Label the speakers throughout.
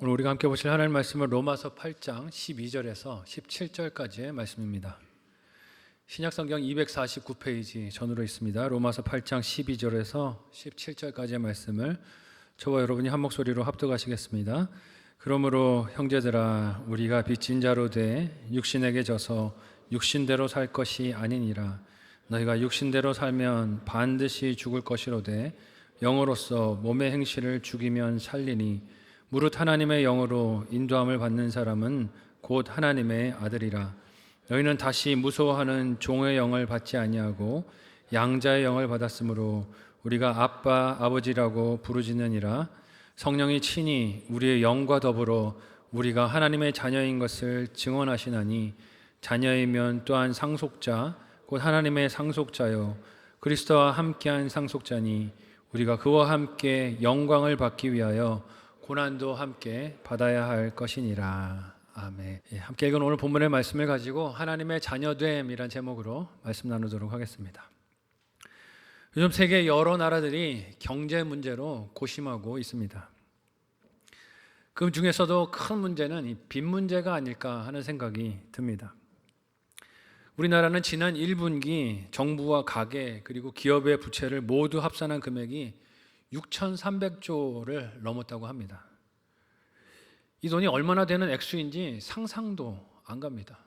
Speaker 1: 오늘 우리가 함께 보실 하나님 말씀은 로마서 8장 12절에서 17절까지의 말씀입니다. 신약성경 249페이지 전으로 있습니다. 로마서 8장 12절에서 17절까지의 말씀을 저와 여러분이 한 목소리로 합독하시겠습니다. 그러므로 형제들아 우리가 빚진 자로 돼 육신에게 져서 육신대로 살 것이 아니니라. 너희가 육신대로 살면 반드시 죽을 것이로되 영으로서 몸의 행실을 죽이면 살리니 무릇 하나님의 영으로 인도함을 받는 사람은 곧 하나님의 아들이라. 너희는 다시 무서워하는 종의 영을 받지 아니하고 양자의 영을 받았으므로 우리가 아빠 아버지라고 부르짖느니라. 성령이 친히 우리의 영과 더불어 우리가 하나님의 자녀인 것을 증언하시나니 자녀이면 또한 상속자 곧 하나님의 상속자요 그리스도와 함께한 상속자니 우리가 그와 함께 영광을 받기 위하여 고난도 함께 받아야 할 것이니라. 아멘. 함께 읽은 오늘 본문의 말씀을 가지고 하나님의 자녀됨이란 제목으로 말씀 나누도록 하겠습니다. 요즘 세계 여러 나라들이 경제 문제로 고심하고 있습니다. 그 중에서도 큰 문제는 이 빚 문제가 아닐까 하는 생각이 듭니다. 우리나라는 지난 1분기 정부와 가계 그리고 기업의 부채를 모두 합산한 금액이 6,300조를 넘었다고 합니다. 이 돈이 얼마나 되는 액수인지 상상도 안 갑니다.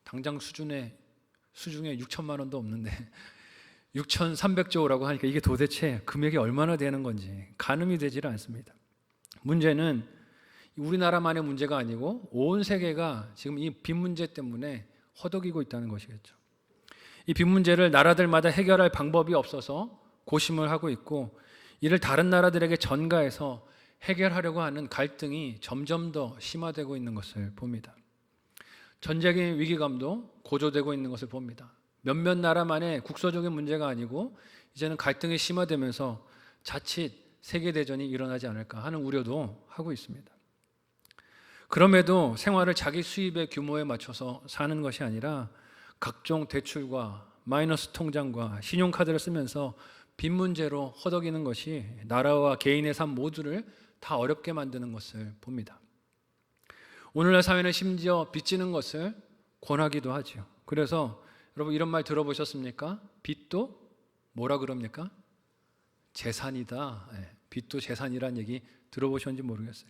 Speaker 1: 당장 수중에 6천만 원도 없는데 6,300조라고 하니까 이게 도대체 금액이 얼마나 되는 건지 가늠이 되질 않습니다. 문제는 우리나라만의 문제가 아니고 온 세계가 지금 이 빚 문제 때문에 허덕이고 있다는 것이겠죠. 이 빚 문제를 나라들마다 해결할 방법이 없어서 고심을 하고 있고 이를 다른 나라들에게 전가해서 해결하려고 하는 갈등이 점점 더 심화되고 있는 것을 봅니다. 전쟁의 위기감도 고조되고 있는 것을 봅니다. 몇몇 나라만의 국소적인 문제가 아니고 이제는 갈등이 심화되면서 자칫 세계대전이 일어나지 않을까 하는 우려도 하고 있습니다. 그럼에도 생활을 자기 수입의 규모에 맞춰서 사는 것이 아니라 각종 대출과 마이너스 통장과 신용카드를 쓰면서 빚 문제로 허덕이는 것이 나라와 개인의 삶 모두를 다 어렵게 만드는 것을 봅니다. 오늘날 사회는 심지어 빚지는 것을 권하기도 하죠. 그래서 여러분 이런 말 들어보셨습니까? 빚도 뭐라 그럽니까? 재산이다. 빚도 재산이라는 얘기 들어보셨는지 모르겠어요.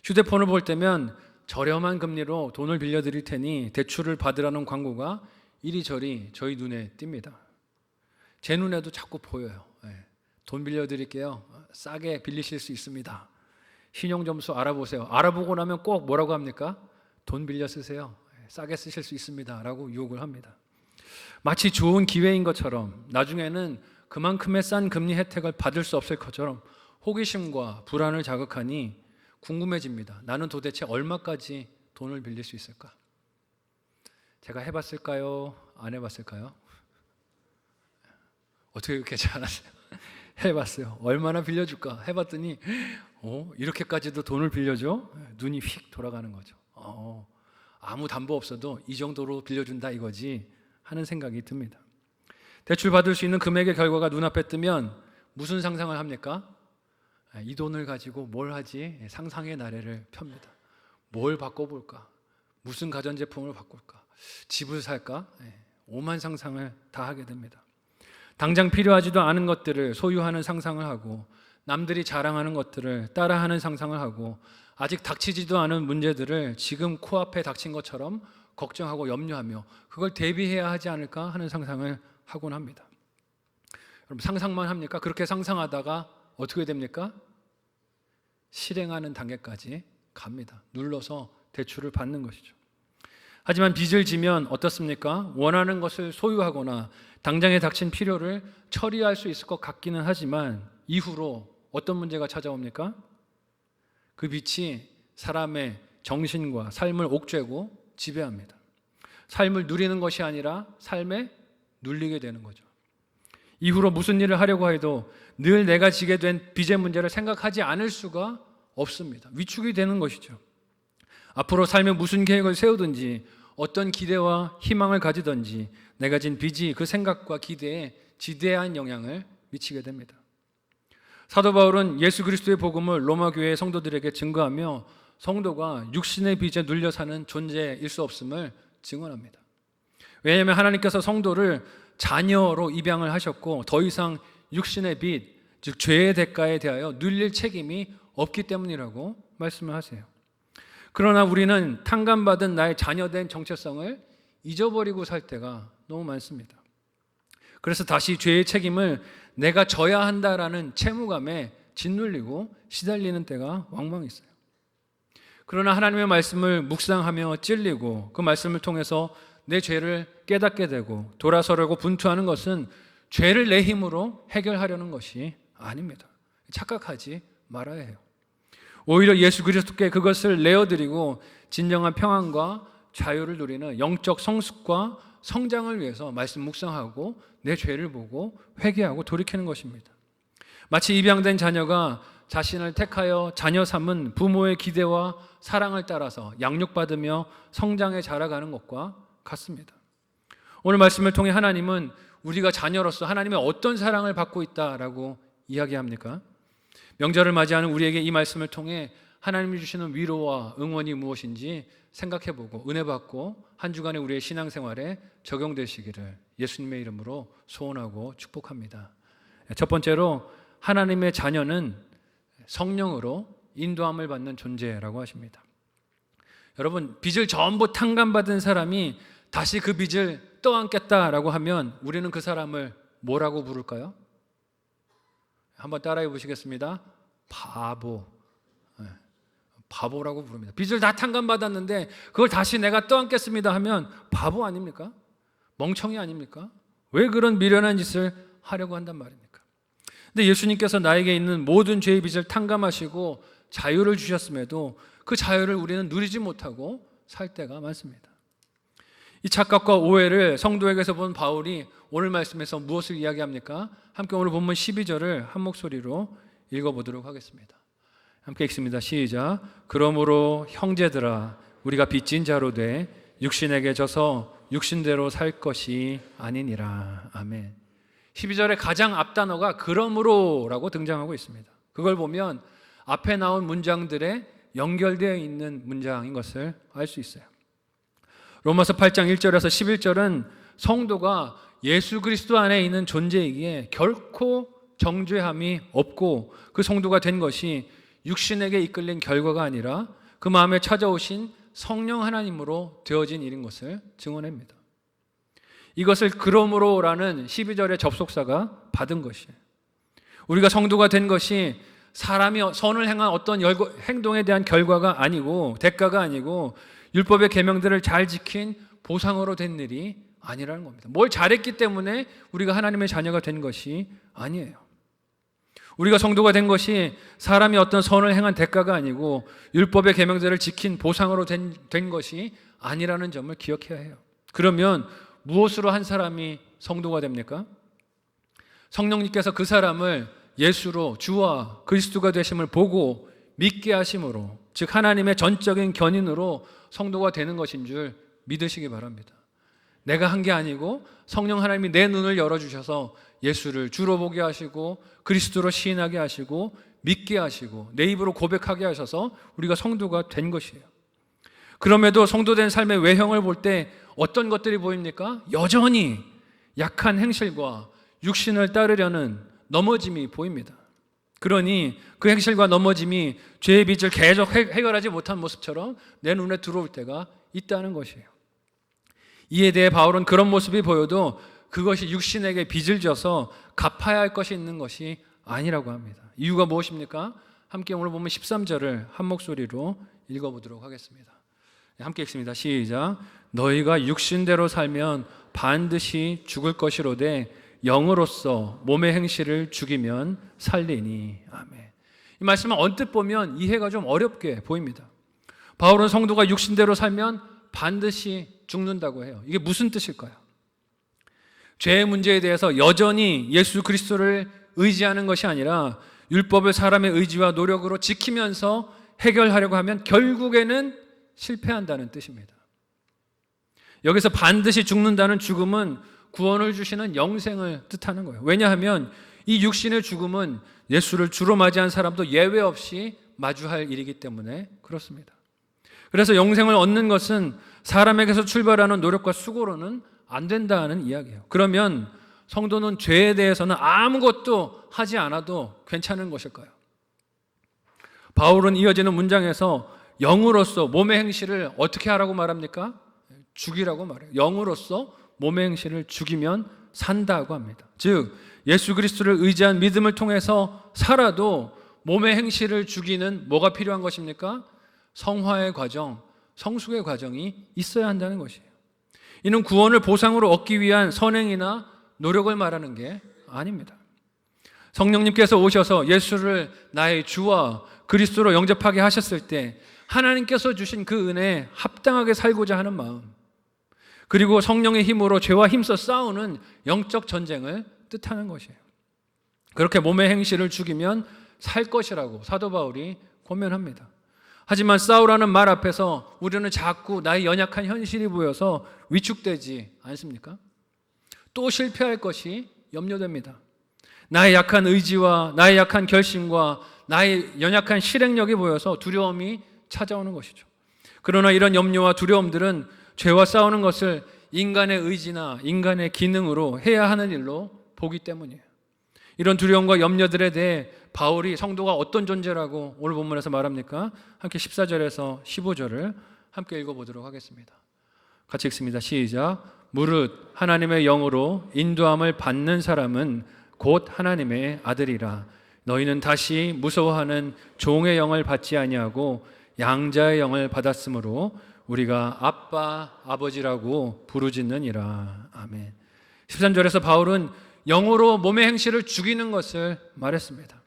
Speaker 1: 휴대폰을 볼 때면 저렴한 금리로 돈을 빌려드릴 테니 대출을 받으라는 광고가 이리저리 저희 눈에 띕니다. 제 눈에도 자꾸 보여요. 돈 빌려드릴게요. 싸게 빌리실 수 있습니다. 신용점수 알아보세요. 알아보고 나면 꼭 뭐라고 합니까? 돈 빌려 쓰세요. 싸게 쓰실 수 있습니다. 라고 유혹을 합니다. 마치 좋은 기회인 것처럼 나중에는 그만큼의 싼 금리 혜택을 받을 수 없을 것처럼 호기심과 불안을 자극하니 궁금해집니다. 나는 도대체 얼마까지 돈을 빌릴 수 있을까? 제가 해봤을까요? 안 해봤을까요? 어떻게 그렇게 잘하세요? 해봤어요. 얼마나 빌려줄까? 해봤더니 이렇게까지도 돈을 빌려줘? 눈이 휙 돌아가는 거죠. 아무 담보 없어도 이 정도로 빌려준다 이거지 하는 생각이 듭니다. 대출 받을 수 있는 금액의 결과가 눈앞에 뜨면 무슨 상상을 합니까? 이 돈을 가지고 뭘 하지? 상상의 나래를 펴니다. 뭘 바꿔볼까? 무슨 가전제품을 바꿀까? 집을 살까? 오만 상상을 다 하게 됩니다. 당장 필요하지도 않은 것들을 소유하는 상상을 하고 남들이 자랑하는 것들을 따라하는 상상을 하고 아직 닥치지도 않은 문제들을 지금 코앞에 닥친 것처럼 걱정하고 염려하며 그걸 대비해야 하지 않을까 하는 상상을 하곤 합니다. 여러분 상상만 합니까? 그렇게 상상하다가 어떻게 됩니까? 실행하는 단계까지 갑니다. 눌러서 대출을 받는 것이죠. 하지만 빚을 지면 어떻습니까? 원하는 것을 소유하거나 당장에 닥친 필요를 처리할 수 있을 것 같기는 하지만 이후로 어떤 문제가 찾아옵니까? 그 빚이 사람의 정신과 삶을 옥죄고 지배합니다. 삶을 누리는 것이 아니라 삶에 눌리게 되는 거죠. 이후로 무슨 일을 하려고 해도 늘 내가 지게 된 빚의 문제를 생각하지 않을 수가 없습니다. 위축이 되는 것이죠. 앞으로 삶에 무슨 계획을 세우든지 어떤 기대와 희망을 가지든지 내가 진 빚이 그 생각과 기대에 지대한 영향을 미치게 됩니다. 사도 바울은 예수 그리스도의 복음을 로마 교회의 성도들에게 증거하며 성도가 육신의 빚에 눌려 사는 존재일 수 없음을 증언합니다. 왜냐하면 하나님께서 성도를 자녀로 입양을 하셨고 더 이상 육신의 빚, 즉 죄의 대가에 대하여 눌릴 책임이 없기 때문이라고 말씀을 하세요. 그러나 우리는 탕감받은 나의 자녀된 정체성을 잊어버리고 살 때가 너무 많습니다. 그래서 다시 죄의 책임을 내가 져야 한다라는 채무감에 짓눌리고 시달리는 때가 왕왕 있어요. 그러나 하나님의 말씀을 묵상하며 찔리고 그 말씀을 통해서 내 죄를 깨닫게 되고 돌아서려고 분투하는 것은 죄를 내 힘으로 해결하려는 것이 아닙니다. 착각하지 말아야 해요. 오히려 예수 그리스도께 그것을 내어드리고 진정한 평안과 자유를 누리는 영적 성숙과 성장을 위해서 말씀 묵상하고 내 죄를 보고 회개하고 돌이키는 것입니다. 마치 입양된 자녀가 자신을 택하여 자녀 삼은 부모의 기대와 사랑을 따라서 양육받으며 성장해 자라가는 것과 같습니다. 오늘 말씀을 통해 하나님은 우리가 자녀로서 하나님의 어떤 사랑을 받고 있다라고 이야기합니까? 명절을 맞이하는 우리에게 이 말씀을 통해 하나님이 주시는 위로와 응원이 무엇인지 생각해보고 은혜 받고 한 주간의 우리의 신앙생활에 적용되시기를 예수님의 이름으로 소원하고 축복합니다. 첫 번째로 하나님의 자녀는 성령으로 인도함을 받는 존재라고 하십니다. 여러분, 빚을 전부 탕감받은 사람이 다시 그 빚을 떠안겠다라고 하면 우리는 그 사람을 뭐라고 부를까요? 한번 따라해 보시겠습니다. 바보. 바보라고 부릅니다. 빚을 다 탕감받았는데 그걸 다시 내가 떠안겠습니다 하면 바보 아닙니까? 멍청이 아닙니까? 왜 그런 미련한 짓을 하려고 한단 말입니까? 근데 예수님께서 나에게 있는 모든 죄의 빚을 탕감하시고 자유를 주셨음에도 그 자유를 우리는 누리지 못하고 살 때가 많습니다. 이 착각과 오해를 성도에게서 본 바울이 오늘 말씀에서 무엇을 이야기합니까? 함께 오늘 본문 12절을 한 목소리로 읽어보도록 하겠습니다. 함께 읽습니다. 시작. 그러므로 형제들아 우리가 빚진 자로 돼 육신에게 져서 육신대로 살 것이 아니니라. 아멘. 12절의 가장 앞단어가 그러므로라고 등장하고 있습니다. 그걸 보면 앞에 나온 문장들에 연결되어 있는 문장인 것을 알 수 있어요. 로마서 8장 1절에서 11절은 성도가 예수 그리스도 안에 있는 존재이기에 결코 정죄함이 없고 그 성도가 된 것이 육신에게 이끌린 결과가 아니라 그 마음에 찾아오신 성령 하나님으로 되어진 일인 것을 증언합니다. 이것을 그러므로라는 12절의 접속사가 받은 것이에요. 우리가 성도가 된 것이 사람이 선을 행한 어떤 행동에 대한 결과가 아니고 대가가 아니고 율법의 계명들을 잘 지킨 보상으로 된 일이 아니라는 겁니다. 뭘 잘했기 때문에 우리가 하나님의 자녀가 된 것이 아니에요. 우리가 성도가 된 것이 사람이 어떤 선을 행한 대가가 아니고 율법의 계명들을 지킨 보상으로 된 것이 아니라는 점을 기억해야 해요. 그러면 무엇으로 한 사람이 성도가 됩니까? 성령님께서 그 사람을 예수로 주와 그리스도가 되심을 보고 믿게 하심으로, 즉 하나님의 전적인 견인으로 성도가 되는 것인 줄 믿으시기 바랍니다. 내가 한 게 아니고 성령 하나님이 내 눈을 열어주셔서 예수를 주로 보게 하시고 그리스도로 시인하게 하시고 믿게 하시고 내 입으로 고백하게 하셔서 우리가 성도가 된 것이에요. 그럼에도 성도된 삶의 외형을 볼 때 어떤 것들이 보입니까? 여전히 약한 행실과 육신을 따르려는 넘어짐이 보입니다. 그러니 그 행실과 넘어짐이 죄의 빚을 계속 해결하지 못한 모습처럼 내 눈에 들어올 때가 있다는 것이에요. 이에 대해 바울은 그런 모습이 보여도 그것이 육신에게 빚을 져서 갚아야 할 것이 있는 것이 아니라고 합니다. 이유가 무엇입니까? 함께 오늘 보면 13절을 한 목소리로 읽어보도록 하겠습니다. 함께 읽습니다. 시작. 너희가 육신대로 살면 반드시 죽을 것이로되 영으로서 몸의 행실을 죽이면 살리니. 아멘. 이 말씀은 언뜻 보면 이해가 좀 어렵게 보입니다. 바울은 성도가 육신대로 살면 반드시 죽는다고 해요. 이게 무슨 뜻일까요? 죄의 문제에 대해서 여전히 예수 그리스도를 의지하는 것이 아니라 율법을 사람의 의지와 노력으로 지키면서 해결하려고 하면 결국에는 실패한다는 뜻입니다. 여기서 반드시 죽는다는 죽음은 구원을 주시는 영생을 뜻하는 거예요. 왜냐하면 이 육신의 죽음은 예수를 주로 맞이한 사람도 예외 없이 마주할 일이기 때문에 그렇습니다. 그래서 영생을 얻는 것은 사람에게서 출발하는 노력과 수고로는 안 된다는 이야기예요. 그러면 성도는 죄에 대해서는 아무것도 하지 않아도 괜찮은 것일까요? 바울은 이어지는 문장에서 영으로서 몸의 행실을 어떻게 하라고 말합니까? 죽이라고 말해요. 영으로서 몸의 행실을 죽이면 산다고 합니다. 즉 예수 그리스도를 의지한 믿음을 통해서 살아도 몸의 행실을 죽이는 뭐가 필요한 것입니까? 성화의 과정, 성숙의 과정이 있어야 한다는 것이에요. 이는 구원을 보상으로 얻기 위한 선행이나 노력을 말하는 게 아닙니다. 성령님께서 오셔서 예수를 나의 주와 그리스도로 영접하게 하셨을 때 하나님께서 주신 그 은혜에 합당하게 살고자 하는 마음, 그리고 성령의 힘으로 죄와 힘써 싸우는 영적 전쟁을 뜻하는 것이에요. 그렇게 몸의 행실을 죽이면 살 것이라고 사도 바울이 권면합니다. 하지만 싸우라는 말 앞에서 우리는 자꾸 나의 연약한 현실이 보여서 위축되지 않습니까? 또 실패할 것이 염려됩니다. 나의 약한 의지와 나의 약한 결심과 나의 연약한 실행력이 보여서 두려움이 찾아오는 것이죠. 그러나 이런 염려와 두려움들은 죄와 싸우는 것을 인간의 의지나 인간의 기능으로 해야 하는 일로 보기 때문이에요. 이런 두려움과 염려들에 대해 바울이 성도가 어떤 존재라고 오늘 본문에서 말합니까? 함께 14절에서 15절을 함께 읽어보도록 하겠습니다. 같이 읽습니다. 시작. 무릇 하나님의 영으로 인도함을 받는 사람은 곧 하나님의 아들이라. 너희는 다시 무서워하는 종의 영을 받지 아니하고 양자의 영을 받았으므로 우리가 아빠, 아버지라고 부르짖느니라. 아멘. 13절에서 바울은 영으로 몸의 행실을 죽이는 것을 말했습니다.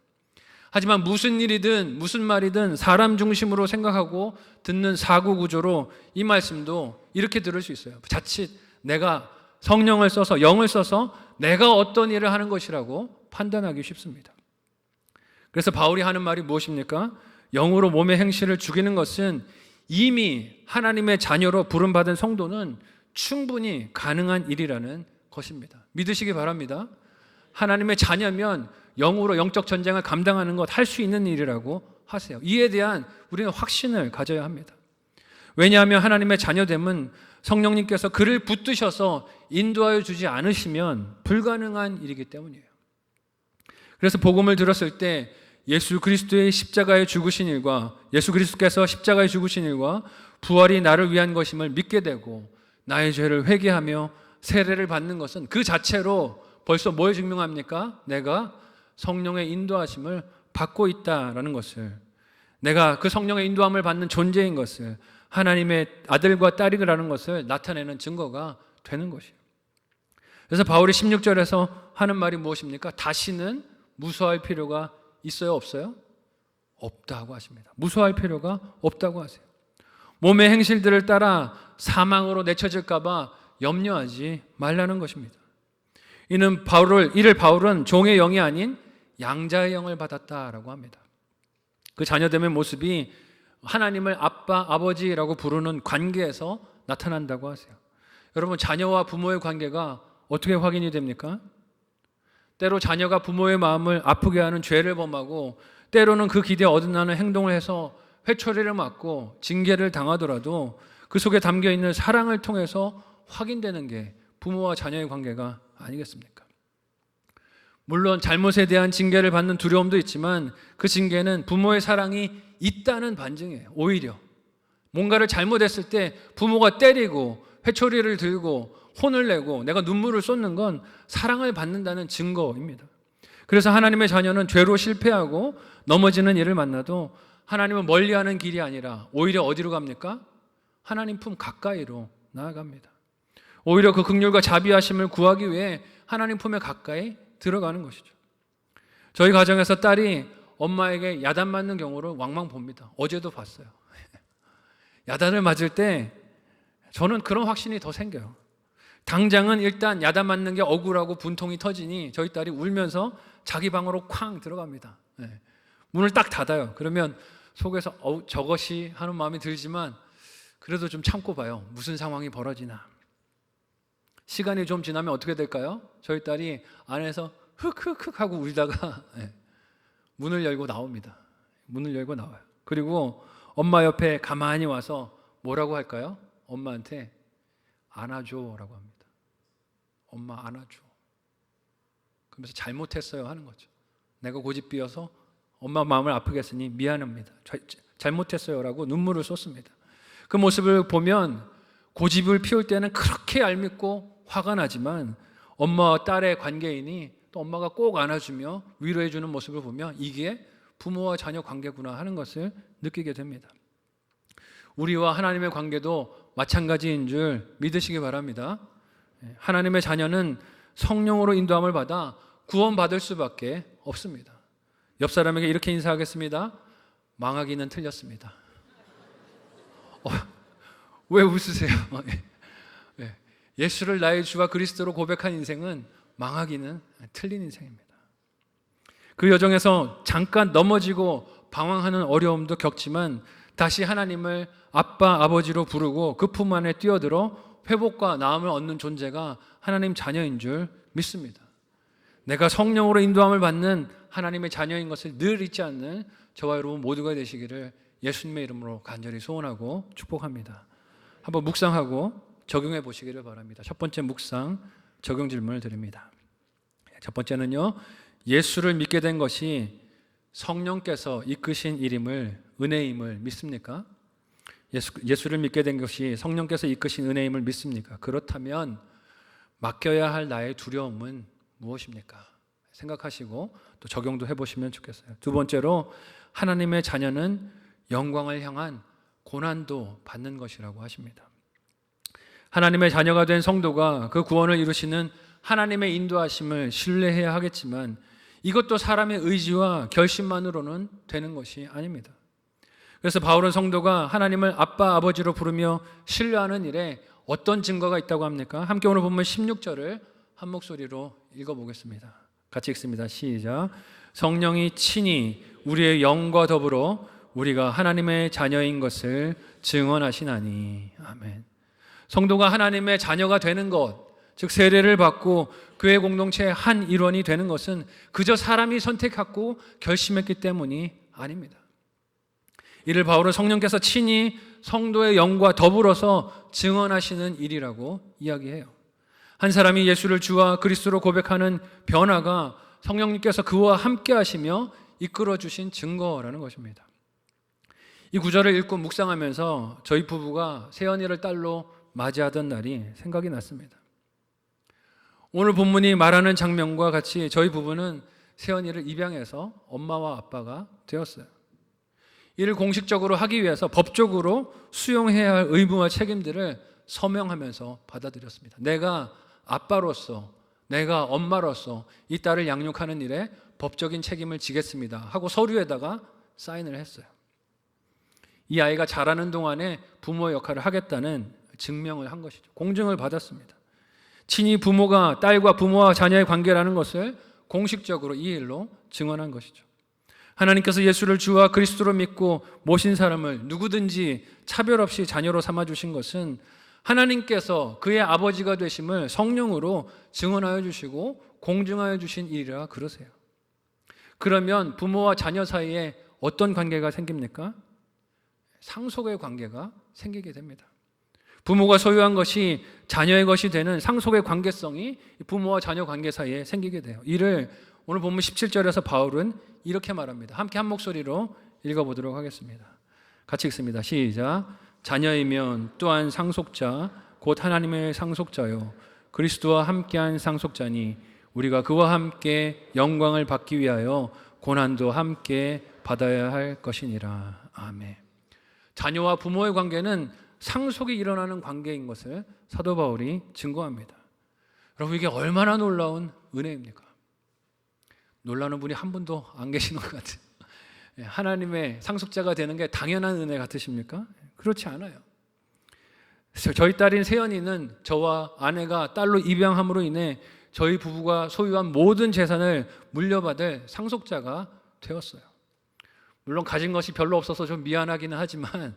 Speaker 1: 하지만 무슨 일이든 무슨 말이든 사람 중심으로 생각하고 듣는 사고 구조로 이 말씀도 이렇게 들을 수 있어요. 자칫 내가 성령을 써서 영을 써서 내가 어떤 일을 하는 것이라고 판단하기 쉽습니다. 그래서 바울이 하는 말이 무엇입니까? 영으로 몸의 행실을 죽이는 것은 이미 하나님의 자녀로 부름받은 성도는 충분히 가능한 일이라는 것입니다. 믿으시기 바랍니다. 하나님의 자녀면 영으로 영적 전쟁을 감당하는 것 할 수 있는 일이라고 하세요. 이에 대한 우리는 확신을 가져야 합니다. 왜냐하면 하나님의 자녀됨은 성령님께서 그를 붙드셔서 인도하여 주지 않으시면 불가능한 일이기 때문이에요. 그래서 복음을 들었을 때 예수 그리스도의 십자가에 죽으신 일과 예수 그리스도께서 십자가에 죽으신 일과 부활이 나를 위한 것임을 믿게 되고 나의 죄를 회개하며 세례를 받는 것은 그 자체로 벌써 뭘 증명합니까? 내가 성령의 인도하심을 받고 있다라는 것을, 내가 그 성령의 인도함을 받는 존재인 것을, 하나님의 아들과 딸이라는 것을 나타내는 증거가 되는 것이에요. 그래서 바울이 16절에서 하는 말이 무엇입니까? 다시는 무서워할 필요가 있어요? 없어요? 없다고 하십니다. 무서워할 필요가 없다고 하세요. 몸의 행실들을 따라 사망으로 내쳐질까 봐 염려하지 말라는 것입니다. 이를 바울은 종의 영이 아닌 양자의 영을 받았다라고 합니다. 그 자녀됨의 모습이 하나님을 아빠, 아버지라고 부르는 관계에서 나타난다고 하세요. 여러분, 자녀와 부모의 관계가 어떻게 확인이 됩니까? 때로 자녀가 부모의 마음을 아프게 하는 죄를 범하고 때로는 그 기대에 어긋나는 행동을 해서 회초리를 맞고 징계를 당하더라도 그 속에 담겨있는 사랑을 통해서 확인되는 게 부모와 자녀의 관계가 아니겠습니까? 물론 잘못에 대한 징계를 받는 두려움도 있지만 그 징계는 부모의 사랑이 있다는 반증이에요. 오히려 뭔가를 잘못했을 때 부모가 때리고 회초리를 들고 혼을 내고 내가 눈물을 쏟는 건 사랑을 받는다는 증거입니다. 그래서 하나님의 자녀는 죄로 실패하고 넘어지는 일을 만나도 하나님은 멀리하는 길이 아니라 오히려 어디로 갑니까? 하나님 품 가까이로 나아갑니다. 오히려 그 긍휼과 자비하심을 구하기 위해 하나님 품에 가까이 들어가는 것이죠. 저희 가정에서 딸이 엄마에게 야단 맞는 경우를 왕왕 봅니다. 어제도 봤어요. 야단을 맞을 때 저는 그런 확신이 더 생겨요. 당장은 일단 야단 맞는 게 억울하고 분통이 터지니 저희 딸이 울면서 자기 방으로 쾅 들어갑니다. 문을 딱 닫아요. 그러면 속에서 저것이 하는 마음이 들지만 그래도 좀 참고 봐요. 무슨 상황이 벌어지나. 시간이 좀 지나면 어떻게 될까요? 저희 딸이 안에서 흑흑흑 하고 울다가 문을 열고 나옵니다. 문을 열고 나와요. 그리고 엄마 옆에 가만히 와서 뭐라고 할까요? 엄마한테 안아줘라고 합니다. 엄마 안아줘. 그러면서 잘못했어요 하는 거죠. 내가 고집비어서 엄마 마음을 아프게 했으니 미안합니다. 잘못했어요라고 눈물을 쏟습니다. 그 모습을 보면 고집을 피울 때는 그렇게 얄밉고 화가 나지만 엄마와 딸의 관계이니 또 엄마가 꼭 안아주며 위로해주는 모습을 보면 이게 부모와 자녀 관계구나 하는 것을 느끼게 됩니다. 우리와 하나님의 관계도 마찬가지인 줄 믿으시기 바랍니다. 하나님의 자녀는 성령으로 인도함을 받아 구원받을 수밖에 없습니다. 옆 사람에게 이렇게 인사하겠습니다. 망하기는 틀렸습니다. 왜 웃으세요? 예수를 나의 주와 그리스도로 고백한 인생은 망하기는 틀린 인생입니다. 그 여정에서 잠깐 넘어지고 방황하는 어려움도 겪지만 다시 하나님을 아빠, 아버지로 부르고 그 품 안에 뛰어들어 회복과 나음을 얻는 존재가 하나님 자녀인 줄 믿습니다. 내가 성령으로 인도함을 받는 하나님의 자녀인 것을 늘 잊지 않는 저와 여러분 모두가 되시기를 예수님의 이름으로 간절히 소원하고 축복합니다. 한번 묵상하고 적용해 보시기를 바랍니다. 첫 번째 묵상, 적용 질문을 드립니다. 첫 번째는요, 예수를 믿게 된 것이 성령께서 이끄신 일임을, 은혜임을 믿습니까? 예수를 믿게 된 것이 성령께서 이끄신 은혜임을 믿습니까? 그렇다면 맡겨야 할 나의 두려움은 무엇입니까? 생각하시고 또 적용도 해보시면 좋겠어요. 두 번째로, 하나님의 자녀는 영광을 향한 고난도 받는 것이라고 하십니다. 하나님의 자녀가 된 성도가 그 구원을 이루시는 하나님의 인도하심을 신뢰해야 하겠지만 이것도 사람의 의지와 결심만으로는 되는 것이 아닙니다. 그래서 바울은 성도가 하나님을 아빠, 아버지로 부르며 신뢰하는 일에 어떤 증거가 있다고 합니까? 함께 오늘 본문 16절을 한 목소리로 읽어보겠습니다. 같이 읽습니다. 시작. 성령이 친히 우리의 영과 더불어 우리가 하나님의 자녀인 것을 증언하시나니. 아멘. 성도가 하나님의 자녀가 되는 것, 즉 세례를 받고 교회 공동체의 한 일원이 되는 것은 그저 사람이 선택하고 결심했기 때문이 아닙니다. 이를 바울은 성령께서 친히 성도의 영과 더불어서 증언하시는 일이라고 이야기해요. 한 사람이 예수를 주와 그리스도로 고백하는 변화가 성령님께서 그와 함께 하시며 이끌어 주신 증거라는 것입니다. 이 구절을 읽고 묵상하면서 저희 부부가 세연이를 딸로 맞이하던 날이 생각이 났습니다. 오늘 본문이 말하는 장면과 같이 저희 부부는 세연이를 입양해서 엄마와 아빠가 되었어요. 이를 공식적으로 하기 위해서 법적으로 수용해야 할 의무와 책임들을 서명하면서 받아들였습니다. 내가 아빠로서, 내가 엄마로서 이 딸을 양육하는 일에 법적인 책임을 지겠습니다 하고 서류에다가 사인을 했어요. 이 아이가 자라는 동안에 부모의 역할을 하겠다는 증명을 한 것이죠. 공증을 받았습니다. 친히 부모가 딸과 부모와 자녀의 관계라는 것을 공식적으로 이 일로 증언한 것이죠. 하나님께서 예수를 주와 그리스도로 믿고 모신 사람을 누구든지 차별 없이 자녀로 삼아주신 것은 하나님께서 그의 아버지가 되심을 성령으로 증언하여 주시고 공증하여 주신 일이라 그러세요. 그러면 부모와 자녀 사이에 어떤 관계가 생깁니까? 상속의 관계가 생기게 됩니다. 부모가 소유한 것이 자녀의 것이 되는 상속의 관계성이 부모와 자녀 관계 사이에 생기게 돼요. 이를 오늘 본문 17절에서 바울은 이렇게 말합니다. 함께 한 목소리로 읽어보도록 하겠습니다. 같이 읽습니다. 시작. 자녀이면 또한 상속자 곧 하나님의 상속자요 그리스도와 함께한 상속자니 우리가 그와 함께 영광을 받기 위하여 고난도 함께 받아야 할 것이니라. 아멘. 자녀와 부모의 관계는 상속이 일어나는 관계인 것을 사도 바울이 증거합니다. 여러분, 이게 얼마나 놀라운 은혜입니까? 놀라는 분이 한 분도 안 계시는 것 같아요. 하나님의 상속자가 되는 게 당연한 은혜 같으십니까? 그렇지 않아요. 저희 딸인 세연이는 저와 아내가 딸로 입양함으로 인해 저희 부부가 소유한 모든 재산을 물려받을 상속자가 되었어요. 물론 가진 것이 별로 없어서 좀 미안하기는 하지만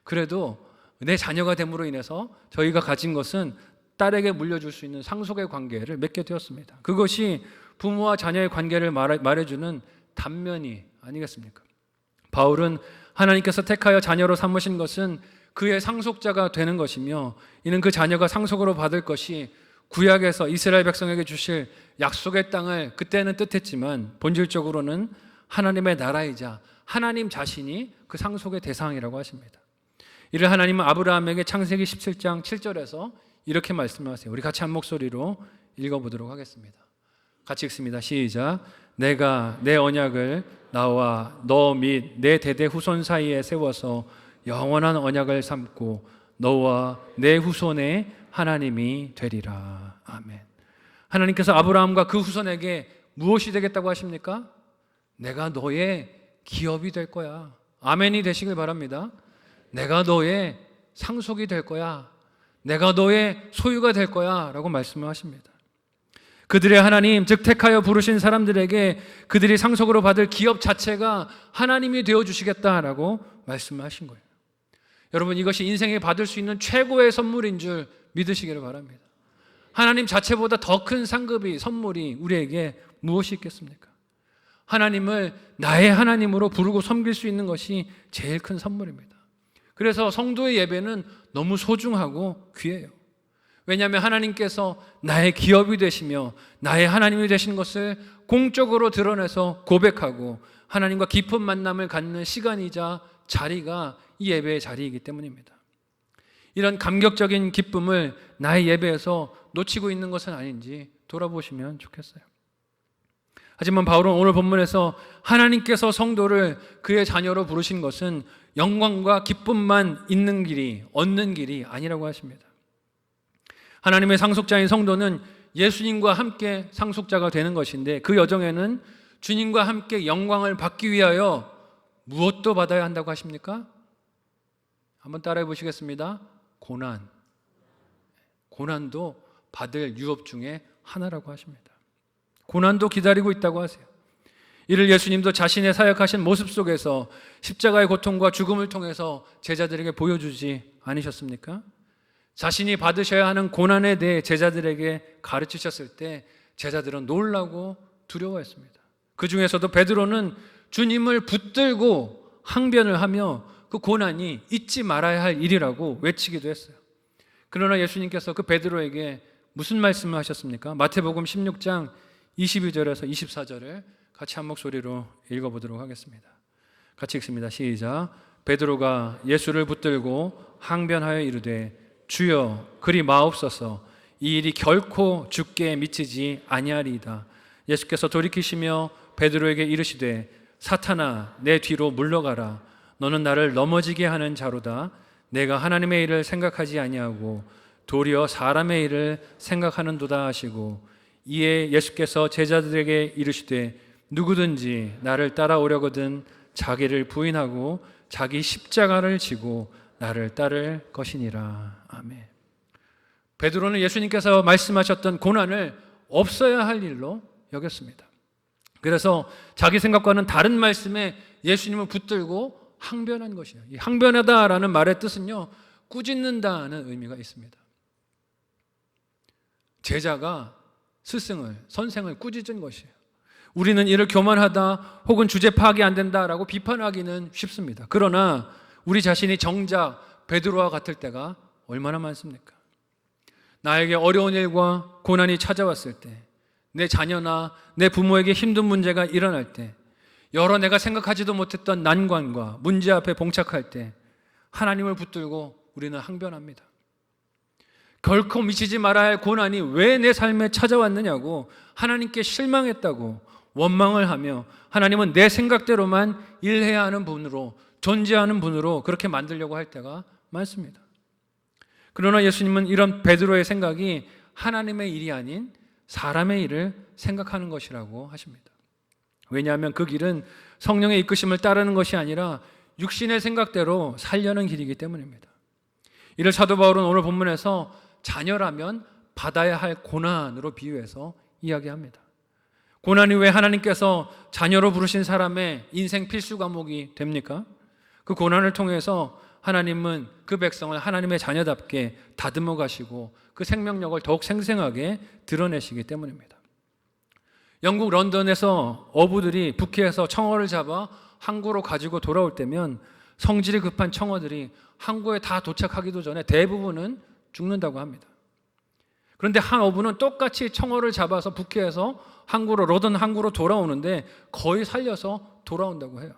Speaker 1: 그래도 내 자녀가 됨으로 인해서 저희가 가진 것은 딸에게 물려줄 수 있는 상속의 관계를 맺게 되었습니다. 그것이 부모와 자녀의 관계를 말해주는 단면이 아니겠습니까? 바울은 하나님께서 택하여 자녀로 삼으신 것은 그의 상속자가 되는 것이며 이는 그 자녀가 상속으로 받을 것이 구약에서 이스라엘 백성에게 주실 약속의 땅을 그때는 뜻했지만 본질적으로는 하나님의 나라이자 하나님 자신이 그 상속의 대상이라고 하십니다. 이를 하나님은 아브라함에게 창세기 17장 7절에서 이렇게 말씀하세요. 우리 같이 한 목소리로 읽어보도록 하겠습니다. 같이 읽습니다. 시작. 내가 내 언약을 나와 너 및 내 대대 후손 사이에 세워서 영원한 언약을 삼고 너와 내 후손의 하나님이 되리라. 아멘. 하나님께서 아브라함과 그 후손에게 무엇이 되겠다고 하십니까? 내가 너의 기업이 될 거야. 아멘이 되시길 바랍니다. 내가 너의 상속이 될 거야. 내가 너의 소유가 될 거야 라고 말씀을 하십니다. 그들의 하나님, 즉 택하여 부르신 사람들에게 그들이 상속으로 받을 기업 자체가 하나님이 되어주시겠다라고 말씀하신 거예요. 여러분, 이것이 인생에 받을 수 있는 최고의 선물인 줄 믿으시기를 바랍니다. 하나님 자체보다 더 큰 상급이, 선물이 우리에게 무엇이 있겠습니까? 하나님을 나의 하나님으로 부르고 섬길 수 있는 것이 제일 큰 선물입니다. 그래서 성도의 예배는 너무 소중하고 귀해요. 왜냐하면 하나님께서 나의 기업이 되시며 나의 하나님이 되신 것을 공적으로 드러내서 고백하고 하나님과 깊은 만남을 갖는 시간이자 자리가 이 예배의 자리이기 때문입니다. 이런 감격적인 기쁨을 나의 예배에서 놓치고 있는 것은 아닌지 돌아보시면 좋겠어요. 하지만 바울은 오늘 본문에서 하나님께서 성도를 그의 자녀로 부르신 것은 영광과 기쁨만 있는 길이, 얻는 길이 아니라고 하십니다. 하나님의 상속자인 성도는 예수님과 함께 상속자가 되는 것인데 그 여정에는 주님과 함께 영광을 받기 위하여 무엇도 받아야 한다고 하십니까? 한번 따라해 보시겠습니다. 고난. 고난도 받을 유업 중에 하나라고 하십니다. 고난도 기다리고 있다고 하세요. 이를 예수님도 자신의 사역하신 모습 속에서 십자가의 고통과 죽음을 통해서 제자들에게 보여주지 않으셨습니까? 자신이 받으셔야 하는 고난에 대해 제자들에게 가르치셨을 때 제자들은 놀라고 두려워했습니다. 그 중에서도 베드로는 주님을 붙들고 항변을 하며 그 고난이 잊지 말아야 할 일이라고 외치기도 했어요. 그러나 예수님께서 그 베드로에게 무슨 말씀을 하셨습니까? 마태복음 16장 22절에서 24절을 같이 한 목소리로 읽어보도록 하겠습니다. 같이 읽습니다. 시작. 베드로가 예수를 붙들고 항변하여 이르되 주여 그리 마옵소서 이 일이 결코 주께 미치지 아니하리이다. 예수께서 돌이키시며 베드로에게 이르시되 사탄아 내 뒤로 물러가라. 너는 나를 넘어지게 하는 자로다. 내가 하나님의 일을 생각하지 아니하고 도리어 사람의 일을 생각하는도다 하시고 이에 예수께서 제자들에게 이르시되 누구든지 나를 따라오려거든 자기를 부인하고 자기 십자가를 지고 나를 따를 것이니라. 아멘. 베드로는 예수님께서 말씀하셨던 고난을 없어야 할 일로 여겼습니다. 그래서 자기 생각과는 다른 말씀에 예수님을 붙들고 항변한 것이에요. 이 항변하다라는 말의 뜻은요, 꾸짖는다는 의미가 있습니다. 제자가 스승을, 선생을 꾸짖은 것이에요. 우리는 이를 교만하다 혹은 주제 파악이 안 된다라고 비판하기는 쉽습니다. 그러나 우리 자신이 정작 베드로와 같을 때가 얼마나 많습니까? 나에게 어려운 일과 고난이 찾아왔을 때, 내 자녀나 내 부모에게 힘든 문제가 일어날 때, 여러 내가 생각하지도 못했던 난관과 문제 앞에 봉착할 때 하나님을 붙들고 우리는 항변합니다. 결코 미치지 말아야 할 고난이 왜 내 삶에 찾아왔느냐고 하나님께 실망했다고 원망을 하며 하나님은 내 생각대로만 일해야 하는 분으로, 존재하는 분으로 그렇게 만들려고 할 때가 많습니다. 그러나 예수님은 이런 베드로의 생각이 하나님의 일이 아닌 사람의 일을 생각하는 것이라고 하십니다. 왜냐하면 그 길은 성령의 이끄심을 따르는 것이 아니라 육신의 생각대로 살려는 길이기 때문입니다. 이를 사도 바울은 오늘 본문에서 자녀라면 받아야 할 고난으로 비유해서 이야기합니다. 고난이 왜 하나님께서 자녀로 부르신 사람의 인생 필수 과목이 됩니까? 그 고난을 통해서 하나님은 그 백성을 하나님의 자녀답게 다듬어 가시고 그 생명력을 더욱 생생하게 드러내시기 때문입니다. 영국 런던에서 어부들이 북해에서 청어를 잡아 항구로 가지고 돌아올 때면 성질이 급한 청어들이 항구에 다 도착하기도 전에 대부분은 죽는다고 합니다. 그런데 한 어부는 똑같이 청어를 잡아서 북해에서 런던 항구로 돌아오는데 거의 살려서 돌아온다고 해요.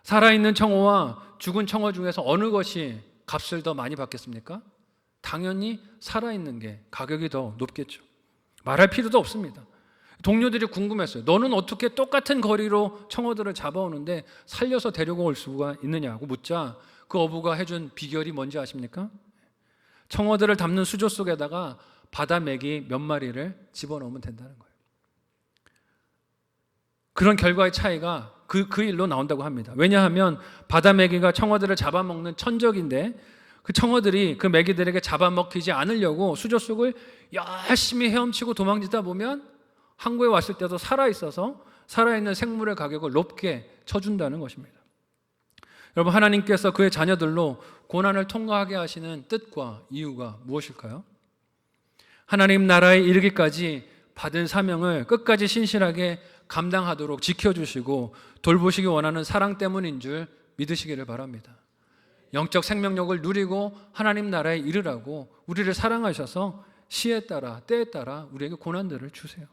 Speaker 1: 살아있는 청어와 죽은 청어 중에서 어느 것이 값을 더 많이 받겠습니까? 당연히 살아있는 게 가격이 더 높겠죠. 말할 필요도 없습니다. 동료들이 궁금했어요. 너는 어떻게 똑같은 거리로 청어들을 잡아오는데 살려서 데리고 올 수가 있느냐고 묻자 그 어부가 해준 비결이 뭔지 아십니까? 청어들을 담는 수조 속에다가 바다메기 몇 마리를 집어넣으면 된다는 거예요. 그런 결과의 차이가 그 일로 나온다고 합니다. 왜냐하면 바다메기가 청어들을 잡아먹는 천적인데 그 청어들이 그 메기들에게 잡아먹히지 않으려고 수조 속을 열심히 헤엄치고 도망치다 보면 항구에 왔을 때도 살아있어서 살아있는 생물의 가격을 높게 쳐준다는 것입니다. 여러분, 하나님께서 그의 자녀들로 고난을 통과하게 하시는 뜻과 이유가 무엇일까요? 하나님 나라에 이르기까지 받은 사명을 끝까지 신실하게 감당하도록 지켜주시고 돌보시기 원하는 사랑 때문인 줄 믿으시기를 바랍니다. 영적 생명력을 누리고 하나님 나라에 이르라고 우리를 사랑하셔서 시에 따라 때에 따라 우리에게 고난들을 주세요.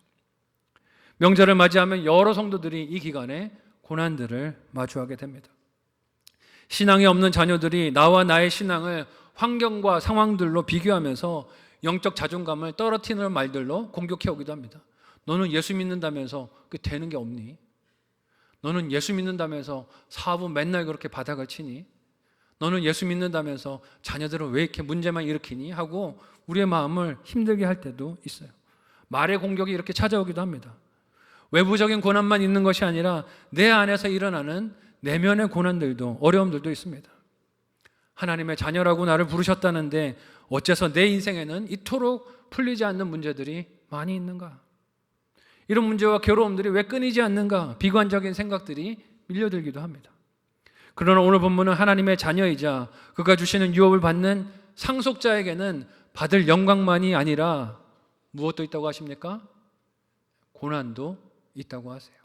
Speaker 1: 명절을 맞이하면 여러 성도들이 이 기간에 고난들을 마주하게 됩니다. 신앙이 없는 자녀들이 나와 나의 신앙을 환경과 상황들로 비교하면서 영적 자존감을 떨어뜨리는 말들로 공격해 오기도 합니다. 너는 예수 믿는다면서 그 되는 게 없니? 너는 예수 믿는다면서 사업은 맨날 그렇게 바닥을 치니? 너는 예수 믿는다면서 자녀들은 왜 이렇게 문제만 일으키니? 하고 우리의 마음을 힘들게 할 때도 있어요. 말의 공격이 이렇게 찾아오기도 합니다. 외부적인 고난만 있는 것이 아니라 내 안에서 일어나는 내면의 고난들도 어려움들도 있습니다. 하나님의 자녀라고 나를 부르셨다는데 어째서 내 인생에는 이토록 풀리지 않는 문제들이 많이 있는가? 이런 문제와 괴로움들이 왜 끊이지 않는가? 비관적인 생각들이 밀려들기도 합니다. 그러나 오늘 본문은 하나님의 자녀이자 그가 주시는 유업을 받는 상속자에게는 받을 영광만이 아니라 무엇도 있다고 하십니까? 고난도 있다고 하세요.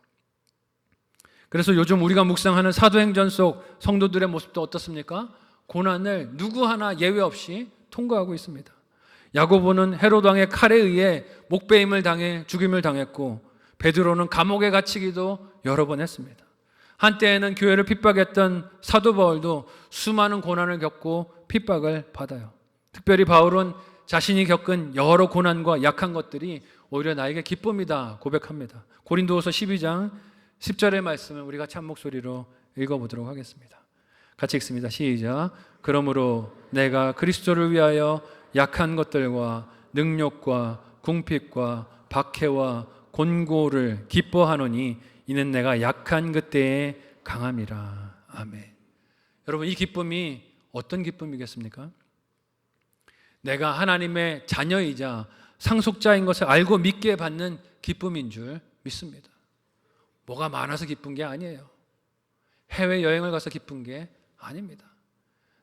Speaker 1: 그래서 요즘 우리가 묵상하는 사도행전 속 성도들의 모습도 어떻습니까? 고난을 누구 하나 예외 없이 통과하고 있습니다. 야고보는 헤롯 왕의 칼에 의해 목베임을 당해 죽임을 당했고 베드로는 감옥에 갇히기도 여러 번 했습니다. 한때에는 교회를 핍박했던 사도 바울도 수많은 고난을 겪고 핍박을 받아요. 특별히 바울은 자신이 겪은 여러 고난과 약한 것들이 오히려 나에게 기쁨이다 고백합니다. 고린도후서 12장 10절의 말씀을 우리 같이 한 목소리로 읽어보도록 하겠습니다. 같이 읽습니다. 시작. 그러므로 내가 그리스도를 위하여 약한 것들과 능욕과 궁핍과 박해와 곤고를 기뻐하노니 이는 내가 약한 그때에 강함이라. 아멘. 여러분, 이 기쁨이 어떤 기쁨이겠습니까? 내가 하나님의 자녀이자 상속자인 것을 알고 믿게 받는 기쁨인 줄 믿습니다. 뭐가 많아서 기쁜 게 아니에요. 해외여행을 가서 기쁜 게 아닙니다.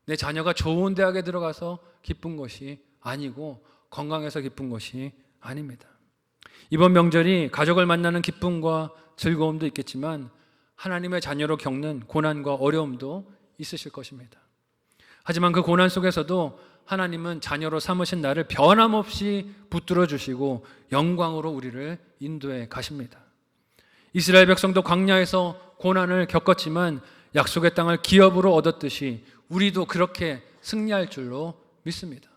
Speaker 1: 내 자녀가 좋은 대학에 들어가서 기쁜 것이 아니고 건강해서 기쁜 것이 아닙니다. 이번 명절이 가족을 만나는 기쁨과 즐거움도 있겠지만 하나님의 자녀로 겪는 고난과 어려움도 있으실 것입니다. 하지만 그 고난 속에서도 하나님은 자녀로 삼으신 나를 변함없이 붙들어 주시고 영광으로 우리를 인도해 가십니다. 이스라엘 백성도 광야에서 고난을 겪었지만 약속의 땅을 기업으로 얻었듯이 우리도 그렇게 승리할 줄로 믿습니다.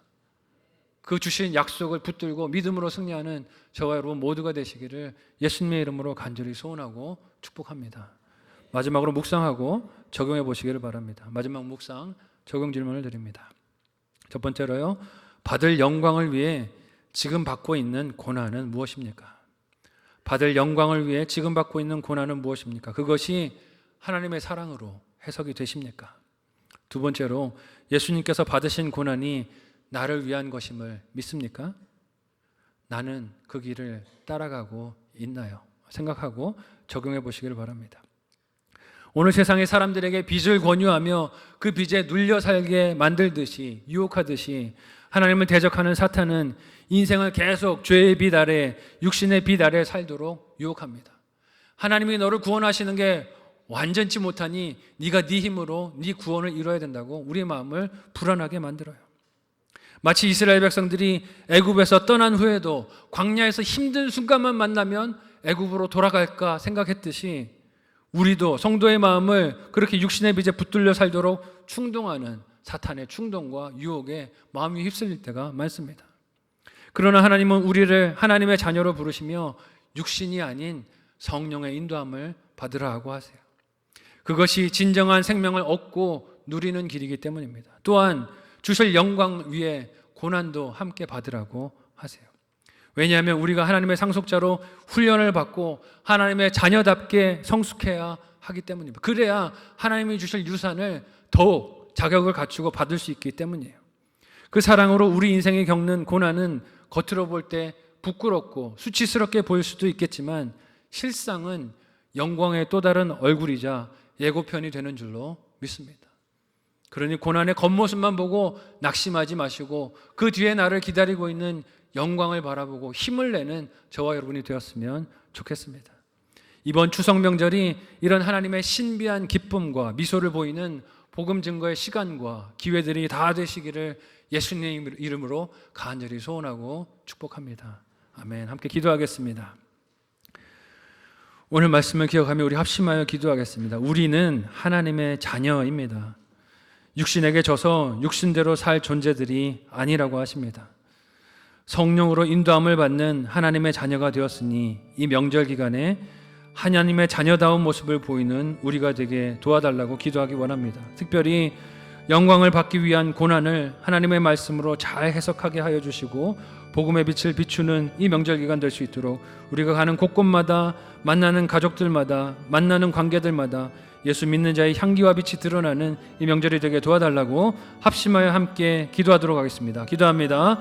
Speaker 1: 그 주신 약속을 붙들고 믿음으로 승리하는 저와 여러분 모두가 되시기를 예수님의 이름으로 간절히 소원하고 축복합니다. 마지막으로 묵상하고 적용해 보시기를 바랍니다. 마지막 묵상 적용 질문을 드립니다. 첫 번째로요, 받을 영광을 위해 지금 받고 있는 고난은 무엇입니까? 받을 영광을 위해 지금 받고 있는 고난은 무엇입니까? 그것이 하나님의 사랑으로 해석이 되십니까? 두 번째로, 예수님께서 받으신 고난이 나를 위한 것임을 믿습니까? 나는 그 길을 따라가고 있나요? 생각하고 적용해 보시기를 바랍니다. 오늘 세상의 사람들에게 빚을 권유하며 그 빚에 눌려 살게 만들듯이, 유혹하듯이 하나님을 대적하는 사탄은 인생을 계속 죄의 빛 아래, 육신의 빛 아래 살도록 유혹합니다. 하나님이 너를 구원하시는 게 완전치 못하니 네가 네 힘으로 네 구원을 이뤄야 된다고 우리의 마음을 불안하게 만들어요. 마치 이스라엘 백성들이 애굽에서 떠난 후에도 광야에서 힘든 순간만 만나면 애굽으로 돌아갈까 생각했듯이 우리도 성도의 마음을 그렇게 육신의 빛에 붙들려 살도록 충동하는 사탄의 충동과 유혹에 마음이 휩쓸릴 때가 많습니다. 그러나 하나님은 우리를 하나님의 자녀로 부르시며 육신이 아닌 성령의 인도함을 받으라 하고 하세요. 그것이 진정한 생명을 얻고 누리는 길이기 때문입니다. 또한 주실 영광 위에 고난도 함께 받으라고 하세요. 왜냐하면 우리가 하나님의 상속자로 훈련을 받고 하나님의 자녀답게 성숙해야 하기 때문입니다. 그래야 하나님이 주실 유산을 더욱 자격을 갖추고 받을 수 있기 때문이에요. 그 사랑으로 우리 인생에 겪는 고난은 겉으로 볼 때 부끄럽고 수치스럽게 보일 수도 있겠지만 실상은 영광의 또 다른 얼굴이자 예고편이 되는 줄로 믿습니다. 그러니 고난의 겉모습만 보고 낙심하지 마시고 그 뒤에 나를 기다리고 있는 영광을 바라보고 힘을 내는 저와 여러분이 되었으면 좋겠습니다. 이번 추석 명절이 이런 하나님의 신비한 기쁨과 미소를 보이는 복음 증거의 시간과 기회들이 다 되시기를 예수님 이름으로 간절히 소원하고 축복합니다. 아멘. 함께 기도하겠습니다. 오늘 말씀을 기억하며 우리 합심하여 기도하겠습니다. 우리는 하나님의 자녀입니다. 육신에게 져서 육신대로 살 존재들이 아니라고 하십니다. 성령으로 인도함을 받는 하나님의 자녀가 되었으니 이 명절 기간에 하나님의 자녀다운 모습을 보이는 우리가 되게 도와달라고 기도하기 원합니다. 특별히 영광을 받기 위한 고난을 하나님의 말씀으로 잘 해석하게 하여 주시고 복음의 빛을 비추는 이 명절 기간 될 수 있도록 우리가 가는 곳곳마다 만나는 가족들마다 만나는 관계들마다 예수 믿는 자의 향기와 빛이 드러나는 이 명절이 되게 도와달라고 합심하여 함께 기도하도록 하겠습니다. 기도합니다.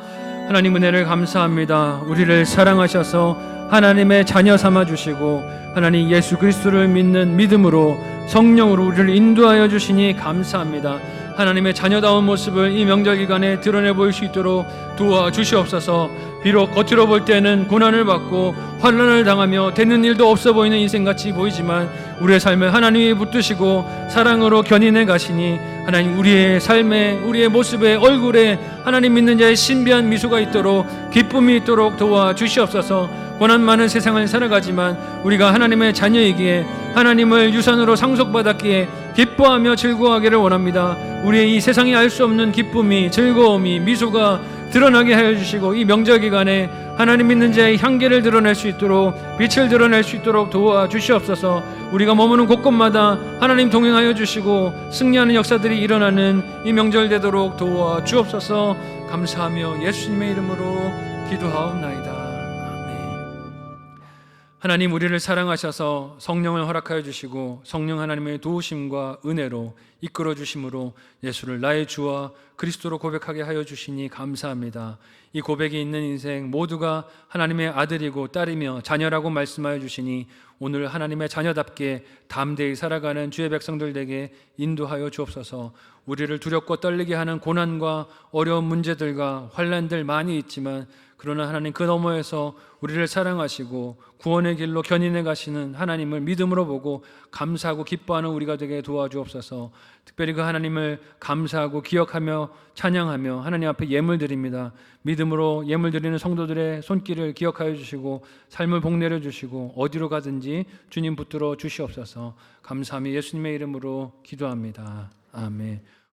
Speaker 1: 하나님 은혜를 감사합니다. 우리를 사랑하셔서 하나님의 자녀 삼아 주시고 하나님 예수 그리스도를 믿는 믿음으로 성령으로 우리를 인도하여 주시니 감사합니다. 하나님의 자녀다운 모습을 이 명절 기간에 드러내 보일 수 있도록 도와주시옵소서. 비록 겉으로 볼 때는 고난을 받고 환난을 당하며 되는 일도 없어 보이는 인생같이 보이지만 우리의 삶을 하나님이 붙드시고 사랑으로 견인해 가시니 하나님 우리의 삶에 우리의 모습에 얼굴에 하나님 믿는 자의 신비한 미소가 있도록 기쁨이 있도록 도와주시옵소서. 고난 많은 세상을 살아가지만 우리가 하나님의 자녀이기에 하나님을 유산으로 상속받았기에 기뻐하며 즐거워하기를 원합니다. 우리의 이 세상이 알 수 없는 기쁨이 즐거움이 미소가 드러나게 하여 주시고 이 명절 기간에 하나님 믿는 자의 향기를 드러낼 수 있도록 빛을 드러낼 수 있도록 도와주시옵소서. 우리가 머무는 곳곳마다 하나님 동행하여 주시고 승리하는 역사들이 일어나는 이 명절 되도록 도와주옵소서. 감사하며 예수님의 이름으로 기도하옵나이다. 하나님 우리를 사랑하셔서 성령을 허락하여 주시고 성령 하나님의 도우심과 은혜로 이끌어 주심으로 예수를 나의 주와 그리스도로 고백하게 하여 주시니 감사합니다. 이 고백이 있는 인생 모두가 하나님의 아들이고 딸이며 자녀라고 말씀하여 주시니 오늘 하나님의 자녀답게 담대히 살아가는 주의 백성들 에게 인도하여 주옵소서. 우리를 두렵고 떨리게 하는 고난과 어려운 문제들과 환난들 많이 있지만 그러나 하나님 그 너머에서 우리를 사랑하시고 구원의 길로 견인해 가시는 하나님을 믿음으로 보고 감사하고 기뻐하는 우리가 되게 도와주옵소서. 특별히 그 하나님을 감사하고 기억하며 찬양하며 하나님 앞에 예물 드립니다. 믿음으로 예물 드리는 성도들의 손길을 기억하여 주시고 삶을 복내려 주시고 어디로 가든지 주님 붙들어 주시옵소서. 감사하며 예수님의 이름으로 기도합니다. 아멘.